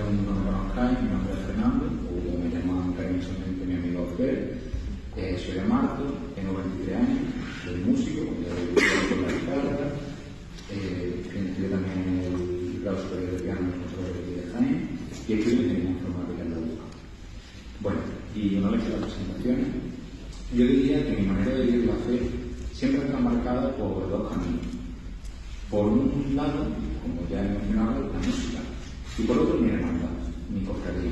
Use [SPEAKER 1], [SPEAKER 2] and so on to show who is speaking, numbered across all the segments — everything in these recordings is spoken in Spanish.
[SPEAKER 1] aún no me conozcáis, mi nombre es Fernando, o me llaman cariñosamente mi amigo Fer. Soy de Marto, tengo 23 años, soy músico, con la guitarra, estudié también el grado superior de piano en el Conservatorio de Jaén y estudio ingeniería informática en la UCA. Bueno, y una vez que las presentaciones, yo diría que mi manera de vivir la fe siempre está marcada por dos caminos. Por un lado, como ya he mencionado, la música, y por otro, mi hermandad, mi cofradía.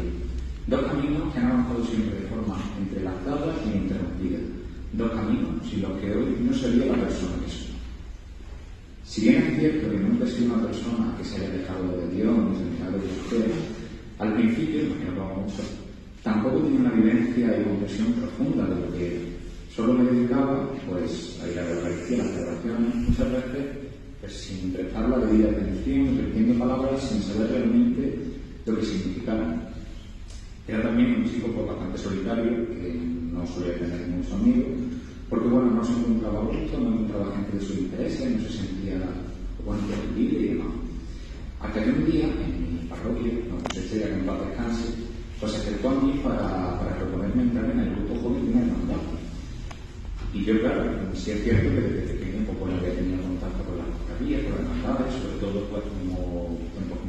[SPEAKER 1] Dos caminos que han avanzado siempre de forma entrelazada e ininterrumpida. Dos caminos sin los que hoy no sería la persona que soy. Si bien es cierto que nunca he sido una persona que se haya dejado de Dios ni se haya dejado de usted, al principio, imagino que vamos mucho, tampoco tenía una vivencia y comprensión profunda de lo que era. Solo me dedicaba pues, a ir a la Eucaristía, a las celebraciones, muchas veces pues, sin prestar la debida atención, repitiendo palabras sin saber realmente lo que significaban. Era también un chico pues, bastante solitario, que no solía tener muchos amigos, porque bueno, no se encontraba gusto, no encontraba gente de su interés, no se sentía bueno, libre y demás. Hasta que un día, en mi parroquia, no sé si era que en paz descanse, pues se acercó a mí para proponerme entrar en el grupo joven de una hermandad. Y yo, claro, sí es cierto que desde pequeño pues, había tenido contacto con las cofradías, con las hermandades, sobre todo pues, como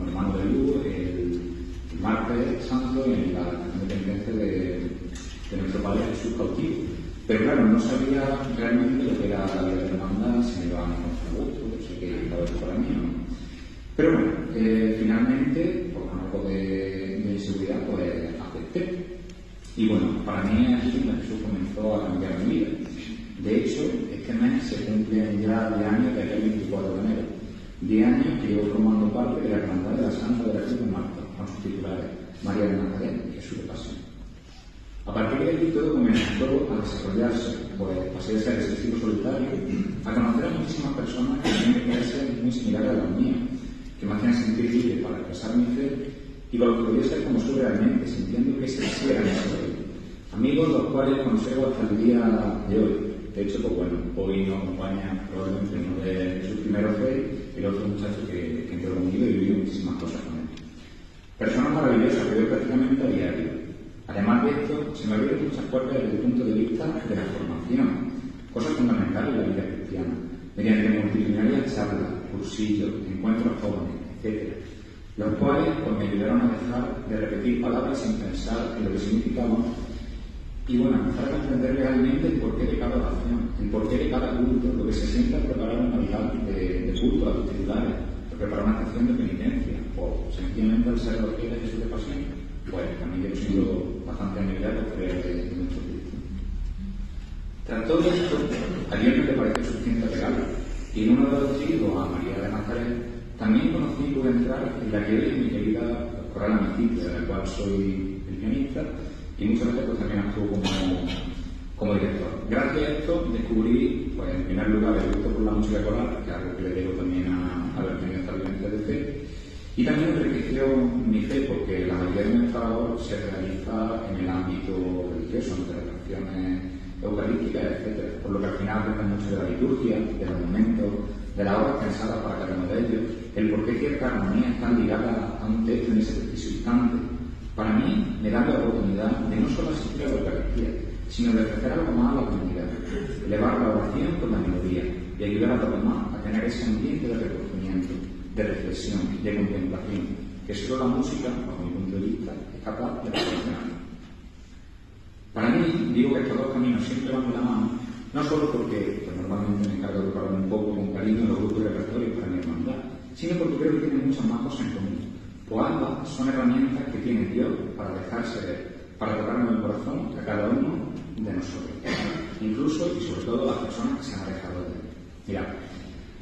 [SPEAKER 1] hermano de luz, el martes santo en la dependencia de nuestro Padre Jesús cautivo. Pero claro, no sabía realmente lo que era la vida de hermandad, si me iba a encontrar gusto, yo sé que estaba hecho para mí, ¿no? Pero bueno, finalmente, por un poco de inseguridad, pues acepté. Y bueno, para mí aquí Jesús comenzó a cambiar mi vida. De hecho, este mes se cumplen ya 10 años de aquel 24 de enero. 10 años que llevo formando parte de la Hermandad de la Santa de la Cruz de Marta, con sus titulares María de Magdalena y Jesús de Pasión. A partir de aquí todo comenzó a desarrollarse, pues pasé de ser ese estilo solitario a conocer a muchísimas personas que tenían intereses muy similares a las mías, que me hacían sentir libre para expresar mi fe y con lo que podía ser como soy realmente, sintiendo que ese sí era mi soy. Amigos los cuales conservo hasta el día de hoy. De hecho, pues bueno, hoy nos acompaña probablemente uno de sus primeros fe y el otro muchacho que entró conmigo y vivió muchísimas cosas con él. Personas maravillosas que veo prácticamente a diario. Además de esto, se me abrieron muchas puertas desde el punto de vista de la formación, cosas fundamentales en la vida cristiana, mediante multitudinarias charlas, cursillos, encuentros jóvenes, etc., los cuales pues, me ayudaron a dejar de repetir palabras sin pensar en lo que significaban y bueno, empezar a comprender realmente el porqué de cada oración, el porqué de cada culto, lo que se siente al preparar un altar de culto a los titulares, al preparar una canción de penitencia, o sencillamente al ser los pies de Jesús de Pasión. Pues también yo he sido bastante amiga de nuestro Cristo. Tras todo esto, a Dios no le pareció suficiente regalo, y en uno de los chicos, a María de Magdalena, también conocí y pude entrar en la que hoy es mi querida coral Amicite, de la cual soy el pianista, y muchas veces pues, también actúo como director. Gracias a esto descubrí, pues, en primer lugar, el gusto por la música coral, que es algo que le debo también a haber tenido esta vivencia de fe, y también enriqueció mi fe, porque la mayoría de nuestra labor se realiza en el ámbito religioso, en celebraciones eucarísticas, etc. Por lo que al final depende mucho de la liturgia, de los momentos, de las horas pensadas para cada uno de ellos, el por qué ciertas armonías están ligadas a un texto en ese preciso instante. Para mí, me da la oportunidad de no solo asistir a la Eucaristía, sino de ofrecer algo más a la comunidad, elevar la oración con la melodía y ayudar a los demás a tener ese ambiente de reconocimiento, de reflexión, de contemplación, que solo la música, bajo mi punto de vista, es capaz de proporcionar. Para mí, digo que estos dos caminos siempre van de la mano, no solo porque pues, normalmente me encargo de preparar un poco con cariño los grupos de repertorio para mi hermandad, sino porque creo que tienen muchas más cosas en común. Pues ambas son herramientas que tiene Dios para dejarse ver, para tocarnos el corazón a cada uno de nosotros, incluso y sobre todo a las personas que se han alejado de él. Mirad,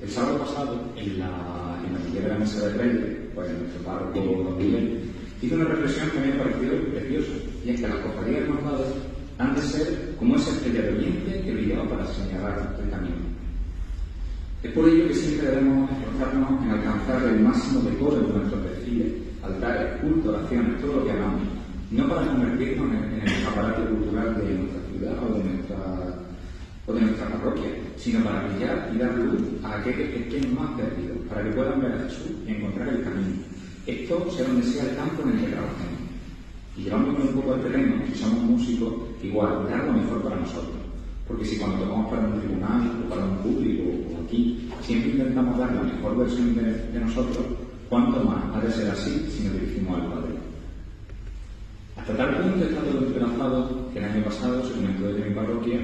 [SPEAKER 1] el sábado pasado, en la de la mesa de Reyes, pues nuestro párroco Don Miguel hizo una reflexión que me ha parecido preciosa, y es que las cofradías hermandades han de ser como esa estrella de oriente que brillaba para señalar el camino. Es por ello que siempre debemos esforzarnos en alcanzar el máximo decoro de nuestros perfiles, altares, cultos, oraciones, todo lo que hagamos, no para convertirnos en el escaparate cultural de nuestra ciudad o de nuestra parroquia, sino para brillar y dar luz a aquellos que estén más perdidos, para que puedan ver a Jesús y encontrar el camino. Esto sea donde sea el campo en el que trabajemos. Y llevándolo un poco al terreno, si somos músicos, igual, dar lo mejor para nosotros. Porque si cuando tocamos para un tribunal o para un público o aquí, siempre intentamos dar la mejor versión de nosotros, ¿cuánto más ha de ser así si nos dirigimos al Padre? Hasta tal punto está todo entrelazado que el año pasado se comentó desde mi parroquia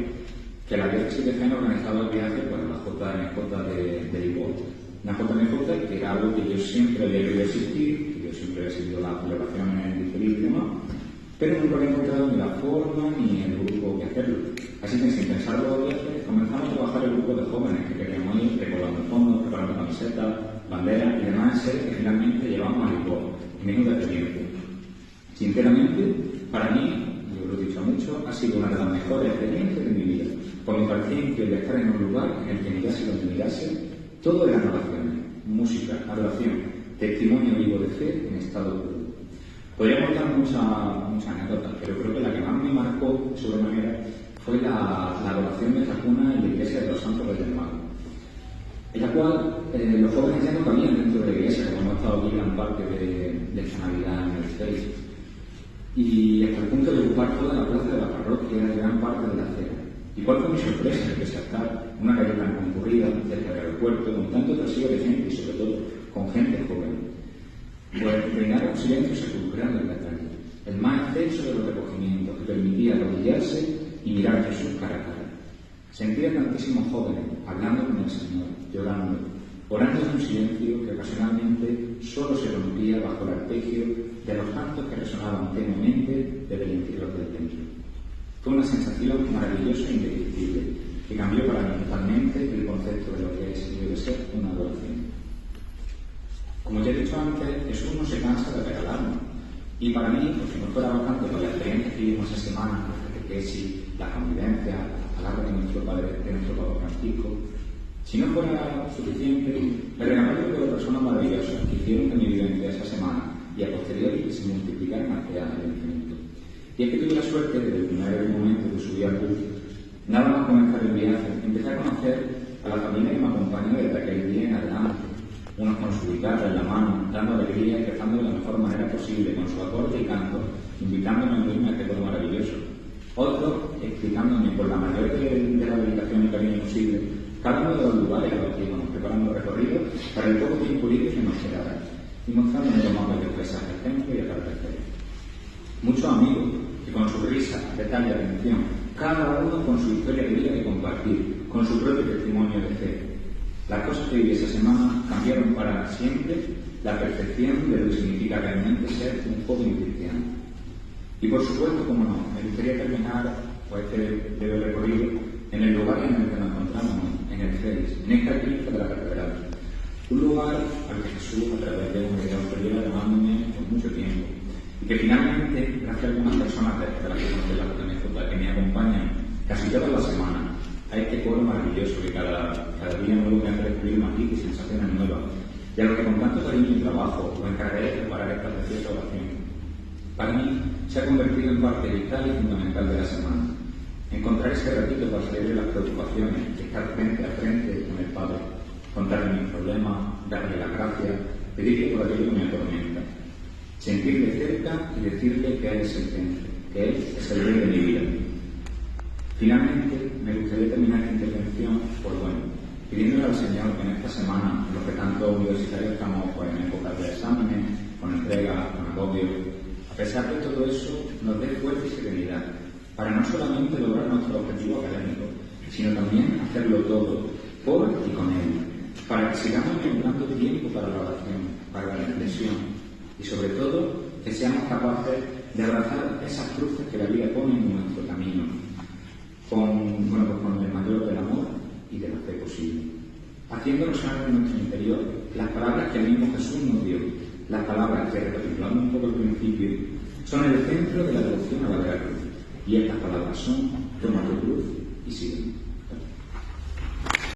[SPEAKER 1] que la diócesis de Jaén organizaba el viaje para la JMJ de Lisboa. Una JMJ que era algo que yo siempre había querido asistir, que yo siempre había seguido las celebraciones diferidas y demás, pero nunca había encontrado ni la forma ni el grupo que hacerlo. Así que sin pensarlo dos veces, comenzamos a trabajar el grupo de jóvenes que queríamos ir recaudando fondos, preparando camisetas, banderas y demás seres que finalmente llevamos a Lisboa, en menuda experiencia. Sinceramente, para mí, yo lo he dicho mucho, ha sido una de las mejores experiencias de mi vida, por mi paciencia de estar en un lugar en el que mirase donde mirase, todo eran oraciones, música, adoración, testimonio vivo de fe en estado puro. Podría contar muchas anécdotas, pero creo que la que más me marcó sobremanera fue la adoración de Jacuna en la iglesia de los Santos Reyes Magos, en la cual los jóvenes ya no cabían dentro de la iglesia, como hemos estado aquí gran parte de esta Navidad en el Facebook, y hasta el punto de ocupar toda la plaza de la parroquia y gran parte de la acera. ¿Y cuál fue mi sorpresa? Que pese a estar en una calle tan concurrida, cerca del aeropuerto, con tanto trasiego de gente y sobre todo con gente joven, pues reinaba un silencio sepulcral en la calle, el más extenso de los recogimientos, que permitía arrodillarse y mirar a Jesús cara a cara. Sentía tantísimos jóvenes hablando con el Señor, llorando, orando en un silencio que ocasionalmente solo se rompía bajo el arpegio de los cantos que resonaban tenuemente desde el interior del templo. Fue una sensación maravillosa e indescriptible, que cambió para mí totalmente el concepto de lo que es y debe ser una adoración. Como ya he dicho antes, Jesús no se cansa de regalarnos. Y para mí, pues si no fuera bastante con la experiencia que vivimos esa semana, que si la convivencia, las palabras de nuestro Padre, de nuestro Papa Francisco, si no fuera suficiente, me regaló un grupo de personas maravillosas que hicieron que mi vivencia esa semana y a posteriori que se multiplicaran hacia el infinito. Y es que tuve la suerte, desde el primer momento de subir al bus, nada más comenzar el viaje, empecé a conocer a la familia que me acompañó desde aquel día en adelante, unos con su guitarra en la mano, dando alegría y cantando de la mejor manera posible, con su acorde y canto, invitándome a unirme a este coro maravilloso. Otros explicándome por la mayor de la dedicación y cariño posible cada uno de los lugares a los que íbamos preparando recorridos para el poco tiempo libre que nos quedara, y mostrándome los más bellos paisajes del templo y atardecer. Muchos amigos que con su risa, detalle y atención, cada uno con su historia de vida que compartir, con su propio testimonio de fe. Las cosas que viví esa semana cambiaron para siempre la percepción de lo que significa realmente ser un joven cristiano. Y por supuesto, como no, me gustaría terminar este breve recorrido en el lugar en el que nos encontramos, en el CEDIS, en esta cripta de la catedral. Un lugar al que Jesús, a través de un video, lleva llamándome por mucho tiempo. Y que finalmente, gracias a algunas personas de las que conocen la JMJ que me acompañan casi todas las semanas a este coro maravilloso que cada día nuevo me hace descubrir más y sensaciones nuevas, y a lo que con tanto cariño y trabajo os encargaré de preparar esta preciosa oración. Para mí se ha convertido en parte vital y fundamental de la semana. Encontrar ese ratito para salir de las preocupaciones, estar frente a frente con el Padre, contarle mis problemas, darle las gracias, pedirle por aquello que me atormenta, sentirle cerca y decirle que Él es el centro, que Él es el rey de mi vida. Finalmente, me gustaría terminar esta intervención pidiéndole al Señor que en esta semana, en los que tanto universitarios estamos en épocas de exámenes, con entregas, con agobio, a pesar de todo eso, nos dé fuerza y serenidad para no solamente lograr nuestro objetivo académico, sino también hacerlo todo por y con Él, para que sigamos encontrando tiempo para la oración, para la reflexión y sobre todo que seamos capaces de abrazar esas cruces que la vida pone en nuestro camino, con el mayor del amor y de la fe posible, haciendo resonar en nuestro interior las palabras que el mismo Jesús nos dio, las palabras que, recapitulando un poco el principio, son el centro de la devoción a la Vera Cruz. Y estas palabras son: toma tu cruz y sígueme.